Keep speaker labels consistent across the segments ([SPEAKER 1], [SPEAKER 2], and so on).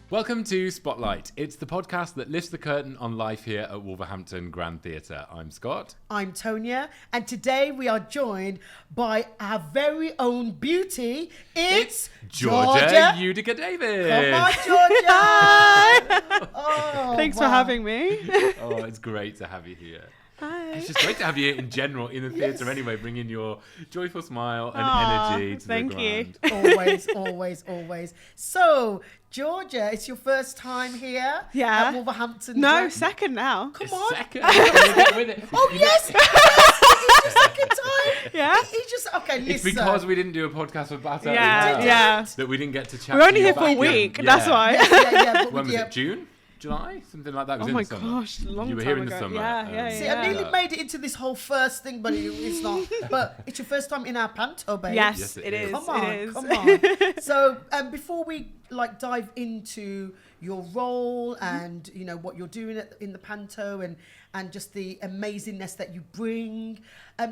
[SPEAKER 1] Welcome to SpotLight. It's the podcast that lifts the curtain on life here at Wolverhampton Grand Theatre. I'm Scott.
[SPEAKER 2] I'm Tonya, and today we are joined by our very own beauty. It's
[SPEAKER 1] Georgia Iudica-Davies.
[SPEAKER 2] Come on, Georgia.
[SPEAKER 3] Thanks for having me.
[SPEAKER 1] Oh, it's great to have you here.
[SPEAKER 3] Hi.
[SPEAKER 1] It's just great to have you in general in the theatre
[SPEAKER 2] Yes.
[SPEAKER 1] anyway, bringing your joyful smile and energy to
[SPEAKER 3] thank
[SPEAKER 1] the
[SPEAKER 3] you.
[SPEAKER 1] grand.
[SPEAKER 2] Always. So, Georgia, it's your first time here
[SPEAKER 3] Yeah.
[SPEAKER 2] at Wolverhampton.
[SPEAKER 3] No, second now.
[SPEAKER 2] Come
[SPEAKER 1] It's
[SPEAKER 2] on.
[SPEAKER 1] second. Get with it.
[SPEAKER 2] Oh,
[SPEAKER 1] You know,
[SPEAKER 2] yes. It's your second time.
[SPEAKER 3] Yeah.
[SPEAKER 2] It's just, okay, listen.
[SPEAKER 1] It's because we didn't do a podcast about it
[SPEAKER 3] Yeah.
[SPEAKER 1] that we didn't get to chat
[SPEAKER 3] We're
[SPEAKER 1] to
[SPEAKER 3] only
[SPEAKER 1] you
[SPEAKER 3] here for a
[SPEAKER 1] about it.
[SPEAKER 3] week. That's why.
[SPEAKER 2] Yeah, but
[SPEAKER 1] When was
[SPEAKER 2] yeah.
[SPEAKER 1] it? June? July? Something like that. It was
[SPEAKER 3] Oh
[SPEAKER 1] in
[SPEAKER 3] my
[SPEAKER 1] the summer.
[SPEAKER 3] gosh, long
[SPEAKER 1] You were
[SPEAKER 3] time
[SPEAKER 1] here in
[SPEAKER 3] ago.
[SPEAKER 1] the summer.
[SPEAKER 3] Yeah.
[SPEAKER 2] See, I nearly made it into this whole first thing, but it's not. But it's your first time in our panto, babe.
[SPEAKER 3] Yes,
[SPEAKER 1] Yes, it
[SPEAKER 3] it
[SPEAKER 1] is.
[SPEAKER 3] is.
[SPEAKER 2] Come on,
[SPEAKER 3] It is.
[SPEAKER 2] come on. So, before we dive into your role and what you're doing in the panto and just the amazingness that you bring,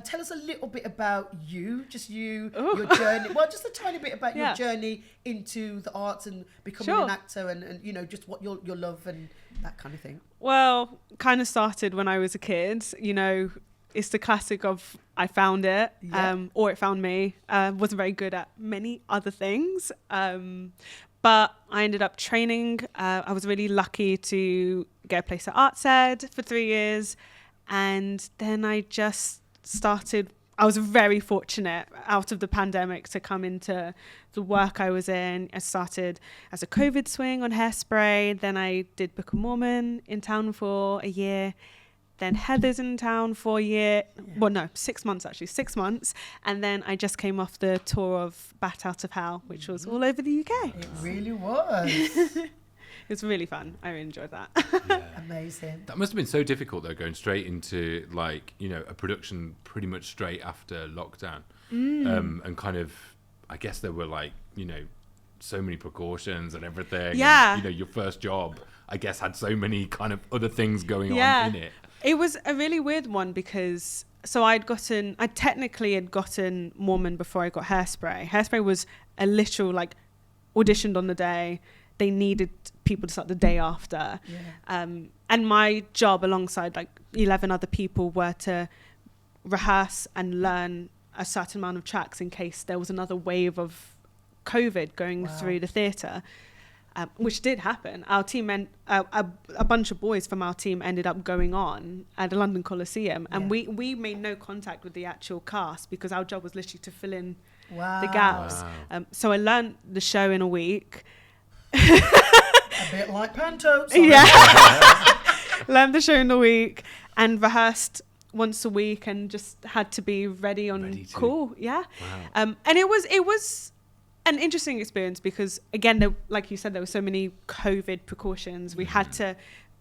[SPEAKER 2] tell us a little bit about you, your journey. Well, just a tiny bit about your journey into the arts and becoming an actor, and just what your love and that kind of thing.
[SPEAKER 3] Well, kind of started when I was a kid. It's the classic of I found it, or it found me. Wasn't very good at many other things. But I ended up training. I was really lucky to get a place at ArtsEd for 3 years. And then I just started, I was very fortunate out of the pandemic to come into the work I was in. I started as a COVID swing on Hairspray. Then I did Book of Mormon in town for a year. Then Heather's in town for a year. Yeah. Well, no, 6 months actually, 6 months. And then I just came off the tour of Bat Out of Hell, which was all over the UK.
[SPEAKER 2] It really was.
[SPEAKER 3] It was really fun. I really enjoyed that.
[SPEAKER 1] Yeah.
[SPEAKER 2] Amazing.
[SPEAKER 1] That must have been so difficult though, going straight into a production pretty much straight after lockdown. And kind of, I guess there were so many precautions and everything.
[SPEAKER 3] Yeah.
[SPEAKER 1] And, your first job, I guess, had so many kind of other things going on in it.
[SPEAKER 3] It was a really weird one because I technically had gotten Mormon before I got Hairspray. Hairspray was a literal auditioned on the day. They needed people to start the day after. Yeah. And my job alongside 11 other people were to rehearse and learn a certain amount of tracks in case there was another wave of COVID going through the theatre. Which did happen. Our team and a bunch of boys from our team ended up going on at the London Coliseum, and we made no contact with the actual cast because our job was literally to fill in the gaps.
[SPEAKER 1] Wow.
[SPEAKER 3] So I learned the show in a week.
[SPEAKER 2] A bit like panto. Sorry.
[SPEAKER 3] Yeah, learned the show in a week and rehearsed once a week, and just had to be ready call. Yeah,
[SPEAKER 1] Wow.
[SPEAKER 3] and it was an interesting experience because, again, like you said, there were so many COVID precautions. We had to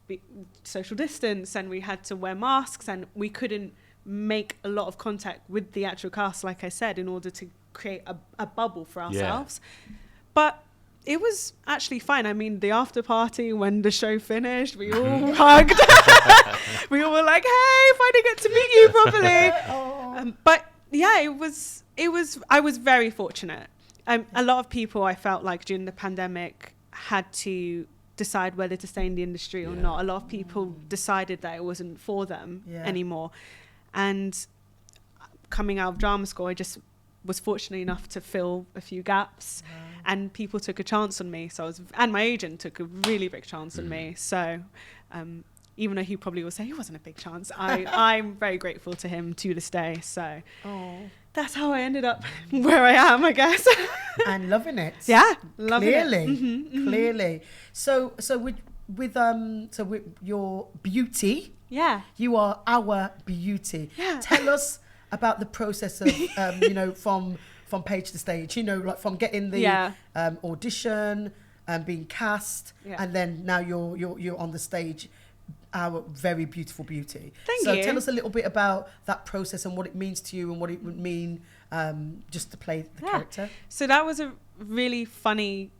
[SPEAKER 3] be social distance and we had to wear masks, and we couldn't make a lot of contact with the actual cast, like I said, in order to create a bubble for ourselves. Yeah. But it was actually fine. I mean, the after party, when the show finished, we all hugged. We all were like, hey, finally get to meet you properly. But yeah, it was. I was very fortunate. A lot of people, I felt like during the pandemic, had to decide whether to stay in the industry or not. A lot of people decided that it wasn't for them anymore. And coming out of drama school, I just was fortunate enough to fill a few gaps, and people took a chance on me. And my agent took a really big chance on me. So even though he probably will say it wasn't a big chance, I'm very grateful to him to this day. So. That's how I ended up where I am, I guess.
[SPEAKER 2] And loving it.
[SPEAKER 3] Yeah, loving
[SPEAKER 2] clearly,
[SPEAKER 3] it.
[SPEAKER 2] Clearly. So with your beauty, you are our beauty. Yeah. Tell us about the process of from page to stage. From getting the audition and being cast, and then now you're on the stage. Our very beautiful beauty.
[SPEAKER 3] Thank you.
[SPEAKER 2] So tell us a little bit about that process and what it means to you and what it would mean just to play the character.
[SPEAKER 3] So that was a really funny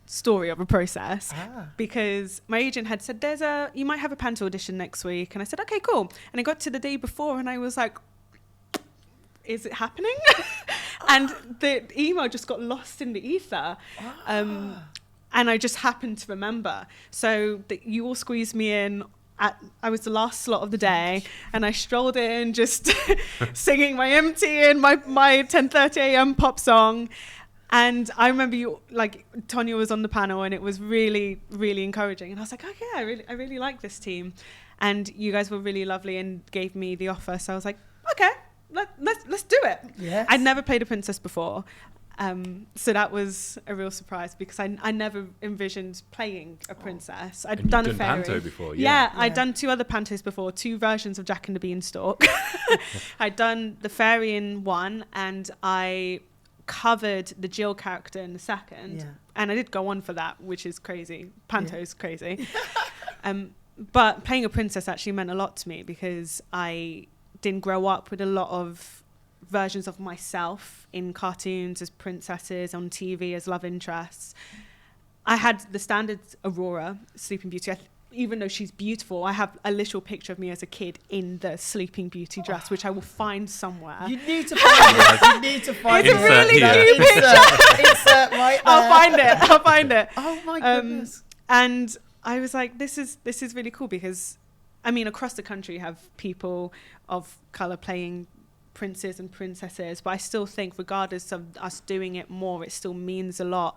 [SPEAKER 3] story of a process because my agent had said, you might have a panto audition next week. And I said, okay, cool. And I got to the day before and I was like, is it happening? And the email just got lost in the ether. And I just happened to remember. So you all squeezed me in. I was the last slot of the day, and I strolled in just singing my empty and my 10:30 a.m. pop song. And I remember Tonya was on the panel, and it was really, really encouraging. And I was like, oh yeah, I really like this team. And you guys were really lovely and gave me the offer. So I was like, okay, let's do it.
[SPEAKER 2] Yes.
[SPEAKER 3] I'd never played a princess before. So that was a real surprise, because I never envisioned playing a princess. I'd done a fairy
[SPEAKER 1] panto before,
[SPEAKER 3] yeah. I'd done 2 other pantos before, 2 versions of Jack and the Beanstalk. I'd done the fairy in one, and I covered the Jill character in the second, and I did go on for that, which is crazy. Panto's crazy. But playing a princess actually meant a lot to me, because I didn't grow up with a lot of versions of myself in cartoons as princesses, on TV as love interests. I had the standard Aurora, Sleeping Beauty. Even though she's beautiful, I have a little picture of me as a kid in the Sleeping Beauty dress, which I will find somewhere.
[SPEAKER 2] You need to find it. You need to find
[SPEAKER 3] it. It's a really cute picture.
[SPEAKER 2] Insert right there.
[SPEAKER 3] I'll find it.
[SPEAKER 2] Oh my goodness.
[SPEAKER 3] And I was like, this is really cool, because, I mean, across the country you have people of colour playing princes and princesses, but I still think, regardless of us doing it more, it still means a lot.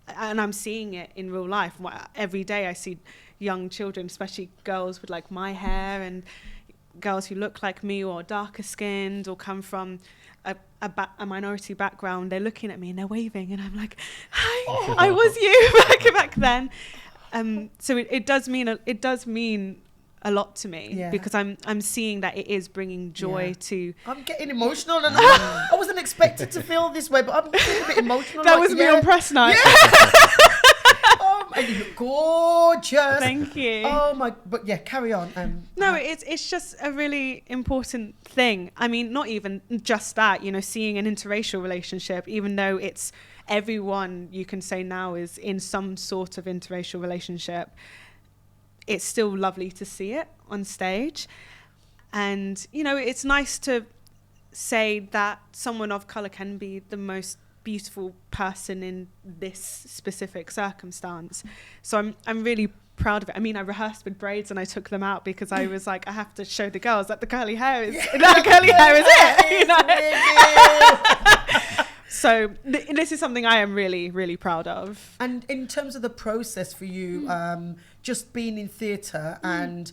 [SPEAKER 3] And I'm seeing it in real life. Every day I see young children, especially girls with like my hair, and girls who look like me or darker skinned or come from a minority background. They're looking at me and they're waving, and I'm like, hi, I was you back then. So it does mean a lot to me, because I'm seeing that it is bringing joy to. I'm
[SPEAKER 2] getting emotional, and I wasn't expected to feel this way, but I'm getting a bit emotional.
[SPEAKER 3] That was me on press night.
[SPEAKER 2] And you look gorgeous.
[SPEAKER 3] Thank you.
[SPEAKER 2] Oh my! But yeah, carry on.
[SPEAKER 3] No, it's just a really important thing. I mean, not even just that. Seeing an interracial relationship, even though it's everyone, you can say now, is in some sort of interracial relationship. It's still lovely to see it on stage. And, it's nice to say that someone of colour can be the most beautiful person in this specific circumstance. So I'm really proud of it. I mean, I rehearsed with braids and I took them out because I was like, I have to show the girls that the curly hair is it. So this is something I am really, really proud of.
[SPEAKER 2] And in terms of the process for you, just being in theatre and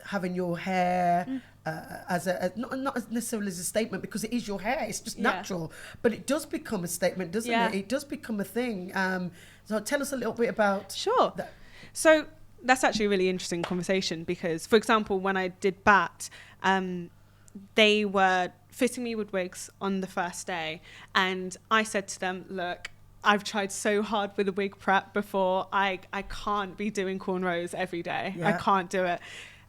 [SPEAKER 2] having your hair as not necessarily as a statement, because it is your hair, it's just natural, but it does become a statement, doesn't it? It does become a thing. So tell us a little bit about that.
[SPEAKER 3] So that's actually a really interesting conversation, because, for example, when I did Bat, they were fitting me with wigs on the first day, and I said to them, look, I've tried so hard with a wig prep before, I can't be doing cornrows every day. I can't do it.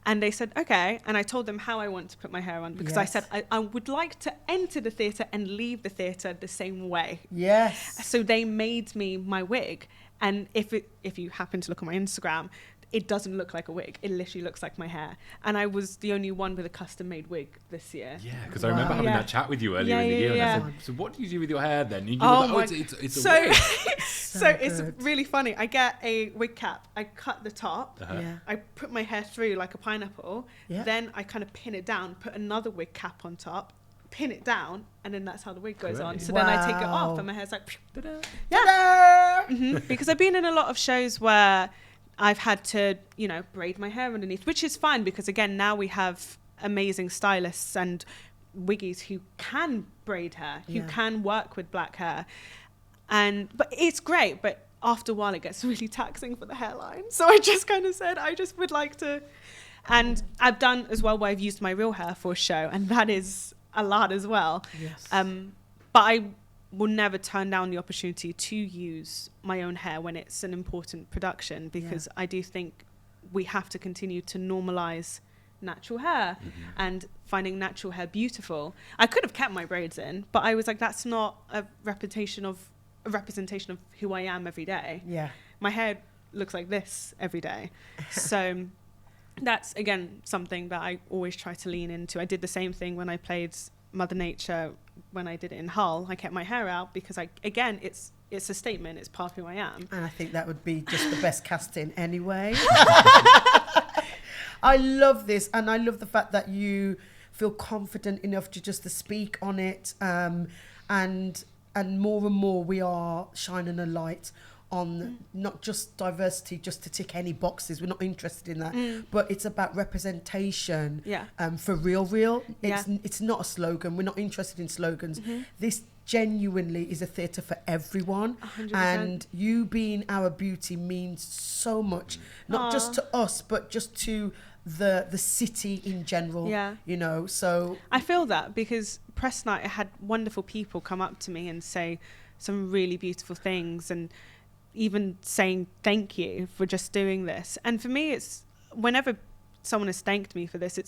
[SPEAKER 3] And they said, okay. And I told them how I want to put my hair on, because I said I would like to enter the theatre and leave the theatre the same way.
[SPEAKER 2] Yes.
[SPEAKER 3] So they made me my wig. And if you happen to look on my Instagram, it doesn't look like a wig. It literally looks like my hair. And I was the only one with a custom-made wig this year.
[SPEAKER 1] Yeah, because I remember having that chat with you earlier in the year. And I said, so what do you do with your hair then? And you were like, it's a wig.
[SPEAKER 3] So it's really funny. I get a wig cap. I cut the top. I put my hair through like a pineapple. Then I kind of pin it down, put another wig cap on top, pin it down, and then that's how the wig goes on. So then I take it off and my hair's like, because I've been in a lot of shows where I've had to, braid my hair underneath, which is fine, because again, now we have amazing stylists and wiggies who can braid hair, who can work with black hair. But it's great, but after a while it gets really taxing for the hairline. So I just kind of said, I just would like to. And I've done as well where I've used my real hair for a show, and that is a lot as well.
[SPEAKER 2] Yes.
[SPEAKER 3] But I will never turn down the opportunity to use my own hair when it's an important production, because I do think we have to continue to normalize natural hair and finding natural hair beautiful. I could have kept my braids in, but I was like, that's not a representation of who I am every day. My hair looks like this every day. So that's, again, something that I always try to lean into. I did the same thing when I played Mother Nature. When I did it in Hull, I kept my hair out because it's it's a statement. It's part of who I am.
[SPEAKER 2] And I think that would be just the best casting anyway. I love this, and I love the fact that you feel confident enough to just to speak on it, and more and more we are shining a light on not just diversity just to tick any boxes. We're not interested in that, but it's about representation. For real. It's not a slogan. We're not interested in slogans. This genuinely is a theatre for everyone.
[SPEAKER 3] 100%.
[SPEAKER 2] And you being our beauty means so much, not just to us, but just to the city in general. You know, so
[SPEAKER 3] I feel that because press night, I had wonderful people come up to me and say some really beautiful things, and even saying thank you for just doing this. And for me, it's whenever someone has thanked me for this,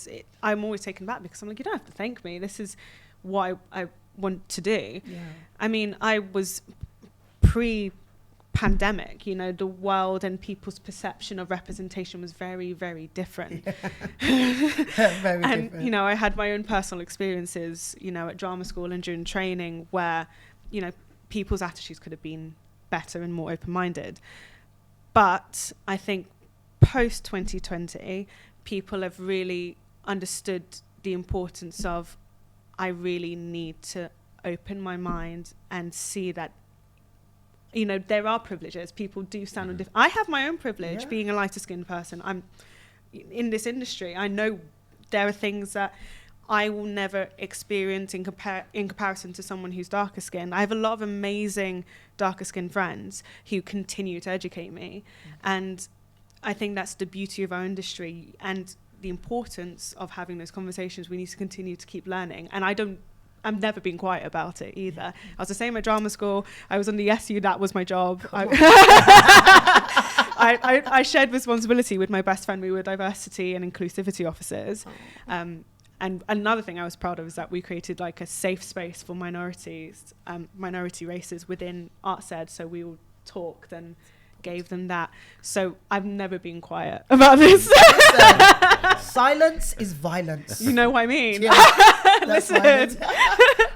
[SPEAKER 3] I'm always taken back, because I'm like, you don't have to thank me. This is what I want to do. I mean, I was pre-pandemic, you know, the world and people's perception of representation was very, very different.
[SPEAKER 2] Very
[SPEAKER 3] and
[SPEAKER 2] different.
[SPEAKER 3] You know, I had my own personal experiences, you know, at drama school and during training, where, you know, people's attitudes could have been better and more open-minded. But I think post 2020, people have really understood the importance of, I really need to open my mind and see that, you know, there are privileges. People do stand on I have my own privilege being a lighter skinned person. I'm in this industry. I know there are things that I will never experience in comparison to someone who's darker skinned. I have a lot of amazing darker skinned friends who continue to educate me. And I think that's the beauty of our industry and the importance of having those conversations. We need to continue to keep learning. And I've never been quiet about it either. I was the same at drama school. I was on the SU, that was my job. I shared responsibility with my best friend. We were diversity and inclusivity officers. And another thing I was proud of is that we created like a safe space for minorities, minority races within Arts Ed. So we all talked and gave them that. So I've never been quiet about this.
[SPEAKER 2] Silence is violence.
[SPEAKER 3] You know what I mean?
[SPEAKER 2] Yeah, listen.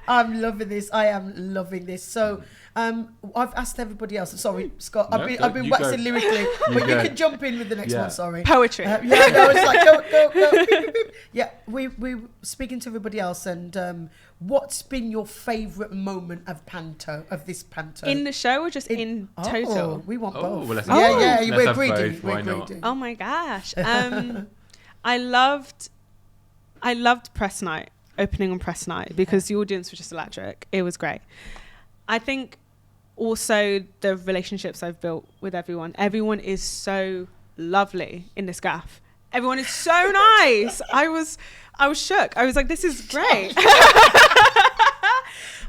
[SPEAKER 2] I'm loving this. I am loving this. So I've asked everybody else. Sorry, Scott.
[SPEAKER 1] No,
[SPEAKER 2] I've been waxing lyrically, but you can jump in with the next one. Sorry.
[SPEAKER 3] Poetry.
[SPEAKER 2] No, it's like go. Beep, beep, beep. Yeah, we're speaking to everybody else, and what's been your favourite moment of this panto?
[SPEAKER 3] In the show or just in total?
[SPEAKER 2] We want both.
[SPEAKER 1] Well,
[SPEAKER 2] we're greedy.
[SPEAKER 1] Why not?
[SPEAKER 3] Oh my gosh. I loved press night, opening on press night, because the audience was just electric. It was great. I think also the relationships I've built with everyone is so lovely in this gaff. Everyone is so nice. I was shook. I was like, this is great.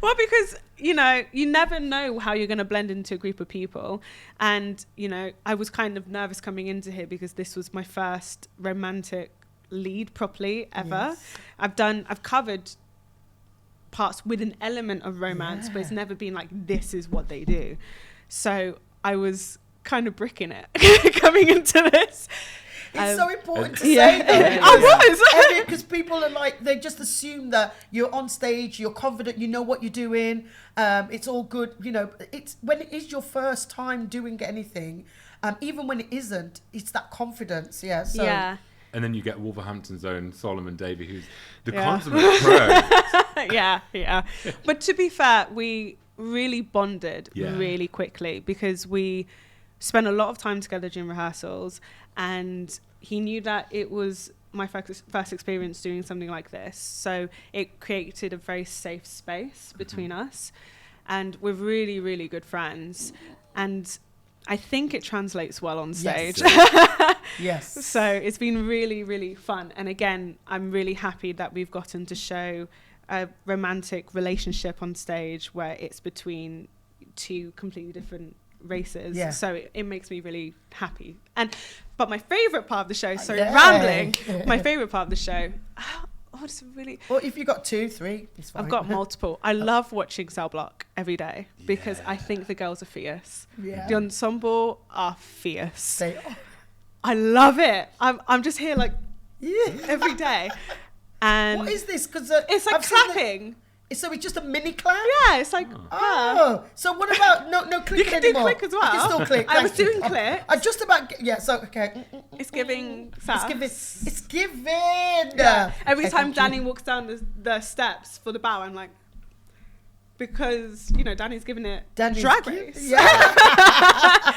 [SPEAKER 3] Well, because, you know, you never know how you're going to blend into a group of people. And, you know, I was kind of nervous coming into here because this was my first romantic lead properly ever.
[SPEAKER 2] Yes.
[SPEAKER 3] I've covered parts with an element of romance, but it's never been like, this is what they do. So I was kind of bricking it coming into this.
[SPEAKER 2] It's so important to say that.
[SPEAKER 3] I was.
[SPEAKER 2] Because people are like, they just assume that you're on stage, you're confident, you know what you're doing, it's all good. You know, it's when it is your first time doing anything, even when it isn't, it's that confidence. Yeah. So.
[SPEAKER 3] Yeah.
[SPEAKER 1] And then you get Wolverhampton's own Solomon Davey, who's the consummate pro.
[SPEAKER 3] Yeah. But to be fair, we really bonded really quickly because we spent a lot of time together during rehearsals, and he knew that it was my first experience doing something like this. So it created a very safe space between us, and we're really, really good friends. And I think it translates well on stage.
[SPEAKER 2] Yes.
[SPEAKER 3] So it's been really, really fun. And again, I'm really happy that we've gotten to show a romantic relationship on stage where it's between two completely different races.
[SPEAKER 2] Yeah.
[SPEAKER 3] So it makes me really happy. But my favourite part of the show, rambling, my favourite part of the show, it's really...
[SPEAKER 2] Well, if you've got 2, 3, it's fine.
[SPEAKER 3] I've got multiple. I love watching Cell Block every day because I think the girls are fierce.
[SPEAKER 2] Yeah.
[SPEAKER 3] The ensemble are fierce.
[SPEAKER 2] They are.
[SPEAKER 3] I love it. I'm just here like every day. And
[SPEAKER 2] what is this? Because
[SPEAKER 3] it's like clapping.
[SPEAKER 2] So it's just a mini clap?
[SPEAKER 3] Yeah, it's like,
[SPEAKER 2] Oh, so what about no clicking
[SPEAKER 3] You can do
[SPEAKER 2] anymore?
[SPEAKER 3] click as well.
[SPEAKER 2] I can still click.
[SPEAKER 3] I was
[SPEAKER 2] thank you.
[SPEAKER 3] doing click.
[SPEAKER 2] I just about, so, okay.
[SPEAKER 3] It's giving
[SPEAKER 2] It's
[SPEAKER 3] sass.
[SPEAKER 2] giving. It's giving.
[SPEAKER 3] Yeah. Every
[SPEAKER 2] Okay,
[SPEAKER 3] time
[SPEAKER 2] thank
[SPEAKER 3] Danny
[SPEAKER 2] you.
[SPEAKER 3] walks down the steps for the bow, I'm like, because, Danny's giving it
[SPEAKER 2] Danny's
[SPEAKER 3] drag
[SPEAKER 2] cute.
[SPEAKER 3] race.
[SPEAKER 2] Yeah.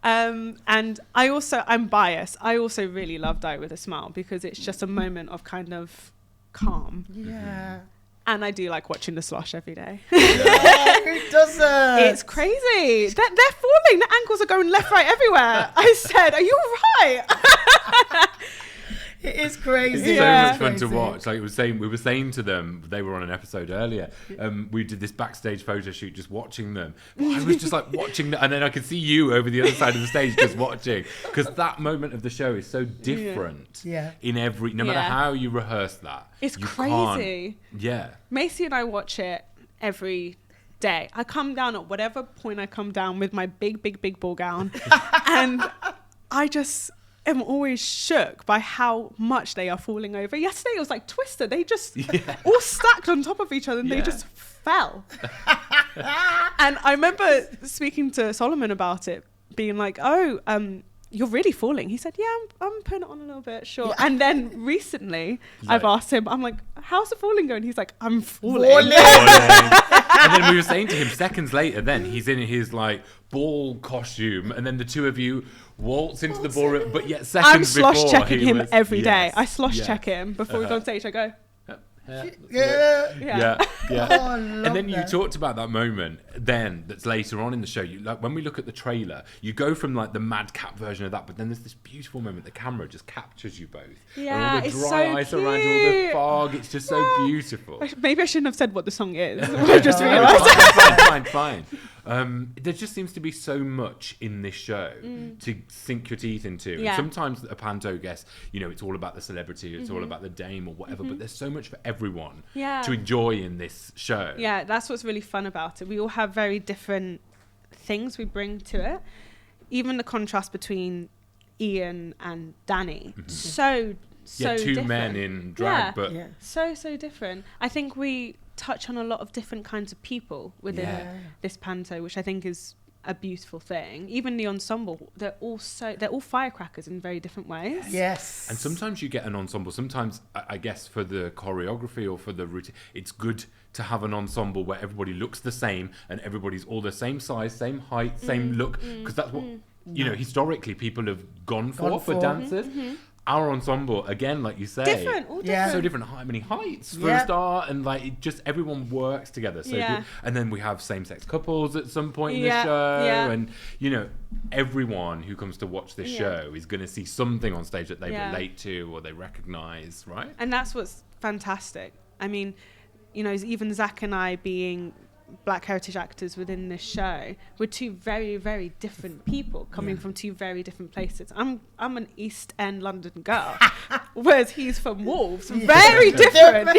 [SPEAKER 3] And I'm biased. I also really love Die With a Smile because it's just a moment of kind of calm.
[SPEAKER 2] Yeah.
[SPEAKER 3] And I do like watching the slosh every day.
[SPEAKER 2] Yeah, who doesn't?
[SPEAKER 3] It's crazy. They're falling. Their ankles are going left, right, everywhere. I said, are you all right?
[SPEAKER 2] It is crazy.
[SPEAKER 1] It's
[SPEAKER 3] Yeah.
[SPEAKER 1] so much fun to
[SPEAKER 2] Crazy.
[SPEAKER 1] watch. Like we were saying to them, they were on an episode earlier. We did this backstage photo shoot, just watching them. I was just like watching them, and then I could see you over the other side of the stage just watching, because that moment of the show is so different.
[SPEAKER 2] Yeah.
[SPEAKER 1] In every, no matter
[SPEAKER 3] Yeah.
[SPEAKER 1] how you rehearse that,
[SPEAKER 3] It's
[SPEAKER 1] you
[SPEAKER 3] crazy.
[SPEAKER 1] can't- Yeah.
[SPEAKER 3] Macy and I watch it every day. I come down at whatever point I come down with my big ball gown. And I just am always shook by how much they are falling over. Yesterday it was like Twister. They just all stacked on top of each other and they
[SPEAKER 1] Yeah.
[SPEAKER 3] just fell. And I remember speaking to Solomon about it, being like, you're really falling. He said, yeah, I'm putting it on a little bit, sure.
[SPEAKER 2] Yeah.
[SPEAKER 3] And then recently I've
[SPEAKER 1] Like-
[SPEAKER 3] asked him, I'm like, how's the falling going? He's like, I'm falling.
[SPEAKER 2] Falling.
[SPEAKER 1] And then we were saying to him seconds later, then he's in his like ball costume, and then the two of you waltz into the ballroom, but yet seconds
[SPEAKER 3] I'm slosh
[SPEAKER 1] before,
[SPEAKER 3] checking
[SPEAKER 1] he
[SPEAKER 3] him
[SPEAKER 1] was-
[SPEAKER 3] every day.
[SPEAKER 1] Yes,
[SPEAKER 3] I slosh
[SPEAKER 1] yes.
[SPEAKER 3] check him before we go on stage. I go,
[SPEAKER 2] Yeah.
[SPEAKER 1] Yeah.
[SPEAKER 2] Oh, I
[SPEAKER 1] And
[SPEAKER 2] love
[SPEAKER 1] then you
[SPEAKER 2] that.
[SPEAKER 1] talked about that moment then that's later on in the show. You like when we look at the trailer, you go from like the madcap version of that, but then there's this beautiful moment the camera just captures you both.
[SPEAKER 3] Yeah,
[SPEAKER 1] and all the
[SPEAKER 3] it's
[SPEAKER 1] dry
[SPEAKER 3] so
[SPEAKER 1] ice around you, all the
[SPEAKER 3] cute.
[SPEAKER 1] fog, it's just so beautiful.
[SPEAKER 3] maybe I shouldn't have said what the song is. I just
[SPEAKER 1] No,
[SPEAKER 3] realised.
[SPEAKER 1] fine. There just seems to be so much in this show to sink your teeth into. And
[SPEAKER 3] Yeah.
[SPEAKER 1] sometimes a panto guest, it's all about the celebrity, it's all about the dame or whatever, but there's so much for everyone
[SPEAKER 3] Yeah.
[SPEAKER 1] to enjoy in this show.
[SPEAKER 3] Yeah, that's what's really fun about it. We all have very different things we bring to it. Even the contrast between Ian and Danny. So
[SPEAKER 1] two
[SPEAKER 3] different.
[SPEAKER 1] men in drag,
[SPEAKER 3] Yeah.
[SPEAKER 1] but
[SPEAKER 2] Yeah.
[SPEAKER 3] So different. I think we touch on a lot of different kinds of people within
[SPEAKER 1] Yeah.
[SPEAKER 3] this panto, which I think is a beautiful thing. Even the ensemble, they're all firecrackers in very different ways.
[SPEAKER 2] Yes.
[SPEAKER 1] and sometimes you get an ensemble. Sometimes, I guess, for the choreography or for the routine, it's good to have an ensemble where everybody looks the same and everybody's all the same size, same height, same look, because that's what historically people have gone for dancers. Our ensemble, again, like you say,
[SPEAKER 3] Different, all
[SPEAKER 2] Yeah.
[SPEAKER 3] different.
[SPEAKER 1] so different, many heights for
[SPEAKER 2] Yeah.
[SPEAKER 1] a start, and like it just everyone works together. So
[SPEAKER 3] Yeah.
[SPEAKER 1] good. And then we have same-sex couples at some point in
[SPEAKER 3] Yeah,
[SPEAKER 1] the show,
[SPEAKER 3] yeah.
[SPEAKER 1] and everyone who comes to watch this
[SPEAKER 3] Yeah.
[SPEAKER 1] show is going to see something on stage that they
[SPEAKER 3] Yeah.
[SPEAKER 1] relate to or they recognize, right?
[SPEAKER 3] And that's what's fantastic. I mean, even Zach and I being Black heritage actors within this show, we're two very, very different people coming from two very different places. I'm an East End London girl, whereas he's from Wolves. Very different,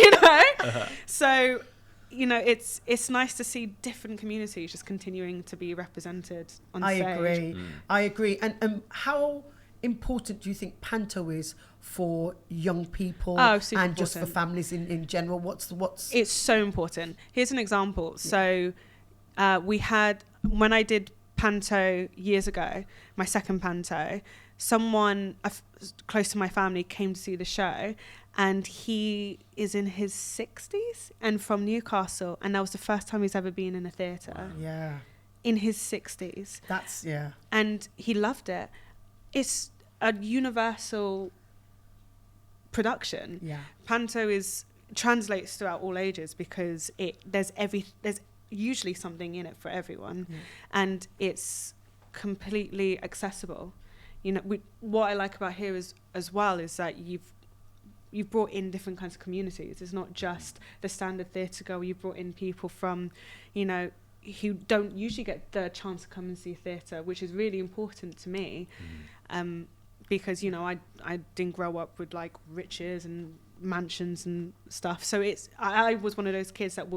[SPEAKER 3] So, it's nice to see different communities just continuing to be represented on
[SPEAKER 2] I
[SPEAKER 3] stage.
[SPEAKER 2] agree. I agree. And how important do you think panto is for young people
[SPEAKER 3] Oh, super
[SPEAKER 2] and just for
[SPEAKER 3] important.
[SPEAKER 2] families in general? What's
[SPEAKER 3] It's so important. Here's an example. So when I did panto years ago, my second panto, someone close to my family came to see the show, and he is in his 60s and from Newcastle, and that was the first time he's ever been in a theatre.
[SPEAKER 2] Yeah,
[SPEAKER 3] In his 60s.
[SPEAKER 2] that's yeah.
[SPEAKER 3] And he loved it. It's a universal production.
[SPEAKER 2] Yeah.
[SPEAKER 3] Panto translates throughout all ages because there's usually something in it for everyone, and it's completely accessible. What I like about here as well is that you've brought in different kinds of communities. It's not just the standard theatre goer. You've brought in people from, who don't usually get the chance to come and see theatre, which is really important to me. Because I didn't grow up with like riches and mansions and stuff, so I was one of those kids that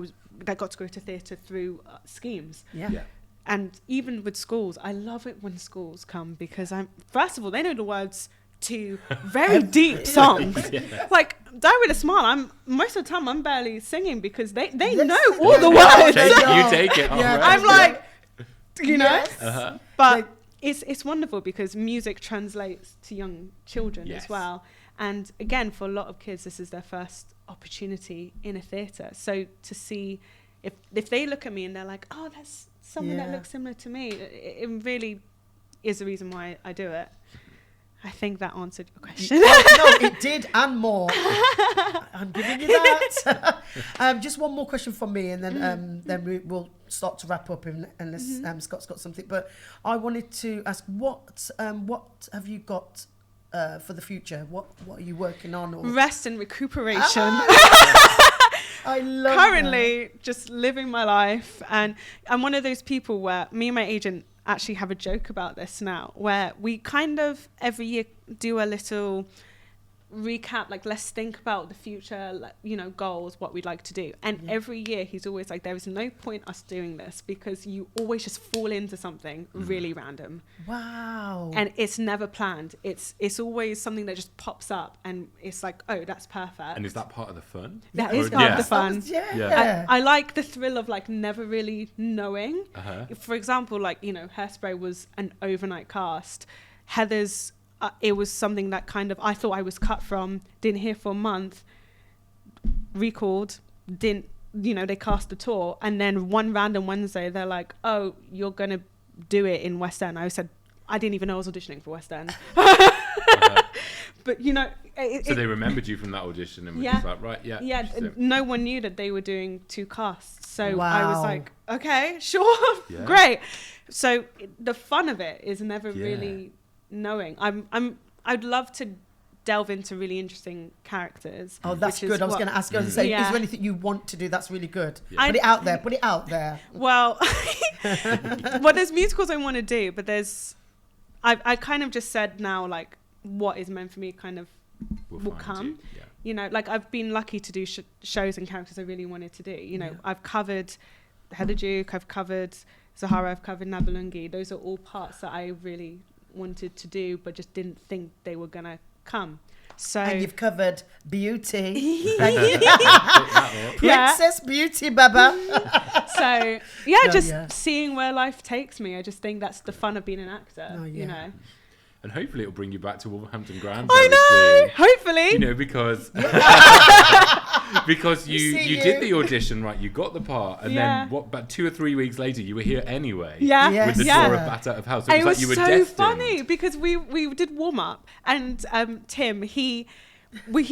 [SPEAKER 3] got to go to theatre through schemes.
[SPEAKER 2] Yeah.
[SPEAKER 3] And even with schools, I love it when schools come, because first of all, they know the words to very deep songs. Like Die With a Smile, most of the time I'm barely singing because they know all the words.
[SPEAKER 1] You take it.
[SPEAKER 2] Yeah,
[SPEAKER 3] I'm like, you know,
[SPEAKER 1] Uh-huh.
[SPEAKER 3] but it's wonderful because music translates to young children
[SPEAKER 1] Yes.
[SPEAKER 3] as well. And again, for a lot of kids, this is their first opportunity in a theatre. So to see if they look at me and they're like, oh, that's someone that looks similar to me, it really is the reason why I do it. I think that answered your question.
[SPEAKER 2] No, it did, and more. I'm giving you that. Just one more question from me, and then we'll start to wrap up unless Scott's got something. But I wanted to ask, what have you got for the future? What are you working on? Or?
[SPEAKER 3] Rest and recuperation.
[SPEAKER 2] I love
[SPEAKER 3] Currently, just living my life, and I'm one of those people where me and my agent actually have a joke about this now, where we kind of every year do a little recap, like let's think about the future, like, you know, goals, what we'd like to do. And every year he's always like, there is no point us doing this because you always just fall into something really random.
[SPEAKER 2] Wow.
[SPEAKER 3] And it's never planned. It's always something that just pops up and it's like, oh, that's perfect.
[SPEAKER 1] And is that part of the fun?
[SPEAKER 3] That is part of the fun.
[SPEAKER 2] Yeah.
[SPEAKER 3] I like the thrill of like never really knowing.
[SPEAKER 1] Uh-huh.
[SPEAKER 3] For example, like, you know, Hairspray was an overnight cast. Heather's, it was something that kind of I thought I was cut from, didn't hear for a month, recalled, didn't, you know, they cast the tour, and then one random Wednesday they're like, oh, you're going to do it in West End. I said, I didn't even know I was auditioning for West End. But, you know...
[SPEAKER 1] So they remembered you from that audition and were just like, right, yeah.
[SPEAKER 3] Yeah, no one knew that they were doing 2 casts. So I was
[SPEAKER 2] Wow.
[SPEAKER 3] like, okay, sure, great. So the fun of it is never really knowing. I'd love to delve into really interesting characters.
[SPEAKER 2] Oh, that's good. I was going to ask you to say, is there anything you want to do? That's really good.
[SPEAKER 1] Yeah.
[SPEAKER 2] Put it out there. Put it out there.
[SPEAKER 3] Well, there's musicals I want to do, but I kind of just said now, like, what is meant for me kind of will come. You know, like I've been lucky to do shows and characters I really wanted to do. You know, I've covered Heather Duke, I've covered Zahara, I've covered Nabulungi. Those are all parts that I really wanted to do, but just didn't think they were going to come. So
[SPEAKER 2] And you've covered Beauty.
[SPEAKER 3] Yeah.
[SPEAKER 2] Princess Beauty, Baba.
[SPEAKER 3] So, just seeing where life takes me. I just think that's the fun of being an actor, you know.
[SPEAKER 1] And hopefully it'll bring you back to Wolverhampton Grand.
[SPEAKER 3] I know, hopefully.
[SPEAKER 1] You know, because because you did the audition, right? You got the part, and then about 2 or 3 weeks later, you were here anyway.
[SPEAKER 3] Yeah,
[SPEAKER 1] with the tour of Bat Out of House. So
[SPEAKER 3] it was
[SPEAKER 1] like you were
[SPEAKER 3] so
[SPEAKER 1] destined.
[SPEAKER 3] funny because we did warm up, and Tim he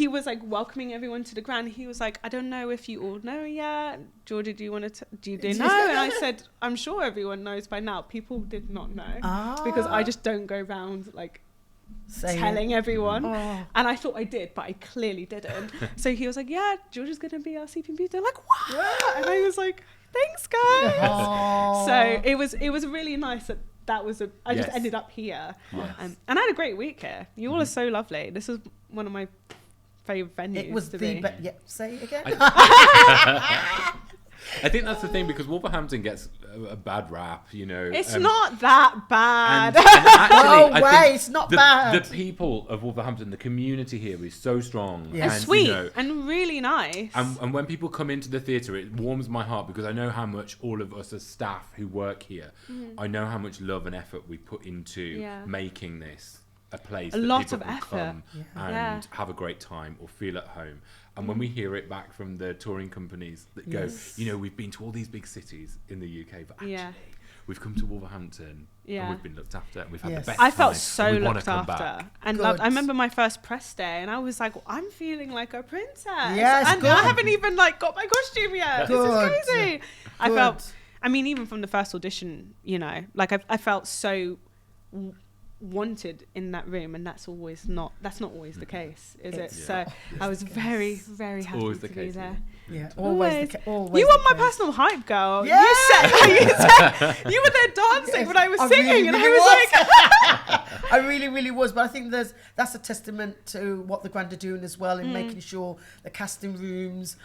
[SPEAKER 3] was like welcoming everyone to the Grand. He was like, I don't know if you all know yet. Georgia, do you want to? Do you know? And I said, I'm sure everyone knows by now. People did not know because I just don't go around like telling everyone. And I thought I did, but I clearly didn't. So he was like, yeah, Georgia's going to be our Sleeping Beauty. They're like, what? And I was like, thanks, guys. So it was really nice that was I just ended up here. And I had a great week here. You all are so lovely. This was one of my favourite venues.
[SPEAKER 2] It was say it again.
[SPEAKER 1] I think that's the thing, because Wolverhampton gets a bad rap, you know.
[SPEAKER 3] It's not that bad.
[SPEAKER 1] And actually, I think
[SPEAKER 2] it's not bad.
[SPEAKER 1] The people of Wolverhampton, the community here is so strong.
[SPEAKER 3] And sweet, you know, and really nice.
[SPEAKER 1] And when people come into the theatre, it warms my heart, because I know how much all of us as staff who work here, I know how much love and effort we put into making this a place that people can come and have a great time or feel at home. And when we hear it back from the touring companies that go, you know, we've been to all these big cities in the UK, but actually we've come to Wolverhampton and we've been looked after and we've had the best time.
[SPEAKER 3] I felt so looked after
[SPEAKER 1] back.
[SPEAKER 3] and loved. I remember my first press day and I was like, well, I'm feeling like a princess.
[SPEAKER 2] Yes,
[SPEAKER 3] and I haven't even like got my costume yet. This is crazy. I felt, I mean, even from the first audition, you know, like I felt so wanted in that room, and that's not always the case, is it? So I was very, very happy to be there.
[SPEAKER 2] Always.
[SPEAKER 3] You were my personal hype girl.
[SPEAKER 2] Yeah.
[SPEAKER 3] You were there dancing when I was singing, and I was like,
[SPEAKER 2] I really, really was. But I think that's a testament to what the Grand are doing as well, in making sure the casting rooms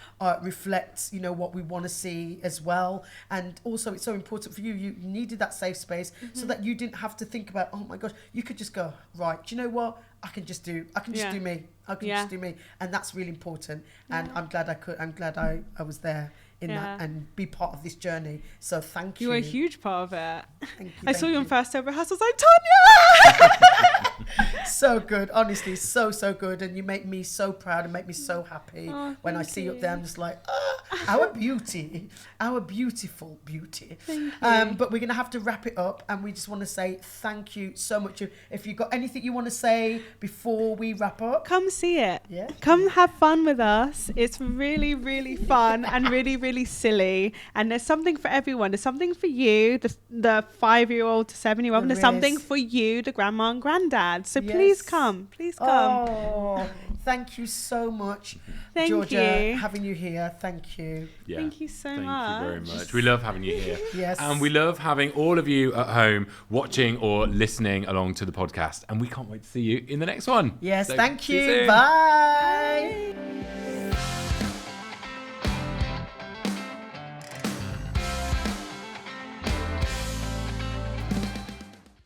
[SPEAKER 2] reflect, you know, what we want to see as well. And also, it's so important for you. You needed that safe space so that you didn't have to think about, oh my gosh, you could just go, right, do you know what? I can just do me. I can
[SPEAKER 3] Yeah.
[SPEAKER 2] just do me, and that's really important. And I'm glad I was there in that and be part of this journey. So thank you.
[SPEAKER 3] You were a huge part of it.
[SPEAKER 2] Thank you.
[SPEAKER 3] I saw you on first ever rehearsals. Like, Tanya.
[SPEAKER 2] So good, honestly, so good, and you make me so proud and make me so happy when I see you up there. I'm just like, our beauty, our beautiful beauty. But we're gonna have to wrap it up, and we just want to say thank you so much. If you've got anything you want to say before we wrap up,
[SPEAKER 3] Come see it.
[SPEAKER 2] Yeah.
[SPEAKER 3] Come have fun with us. It's really, really fun and really, really silly. And there's something for everyone. There's something for you, the 5-year-old to 7-year-old. And there's something for you, the grandma and granddad. So please come. Please come.
[SPEAKER 2] Oh, thank you so much,
[SPEAKER 3] Thank
[SPEAKER 2] Georgia,
[SPEAKER 3] you.
[SPEAKER 2] having you here. Thank you.
[SPEAKER 1] Yeah.
[SPEAKER 3] Thank you so
[SPEAKER 1] Thank
[SPEAKER 3] much.
[SPEAKER 1] you very much. We love having you here.
[SPEAKER 2] Yes.
[SPEAKER 1] And we love having all of you at home watching or listening along to the podcast. And we can't wait to see you in the next one.
[SPEAKER 2] Yes,
[SPEAKER 1] So,
[SPEAKER 2] thank
[SPEAKER 1] see you
[SPEAKER 2] you.
[SPEAKER 1] soon.
[SPEAKER 2] Bye.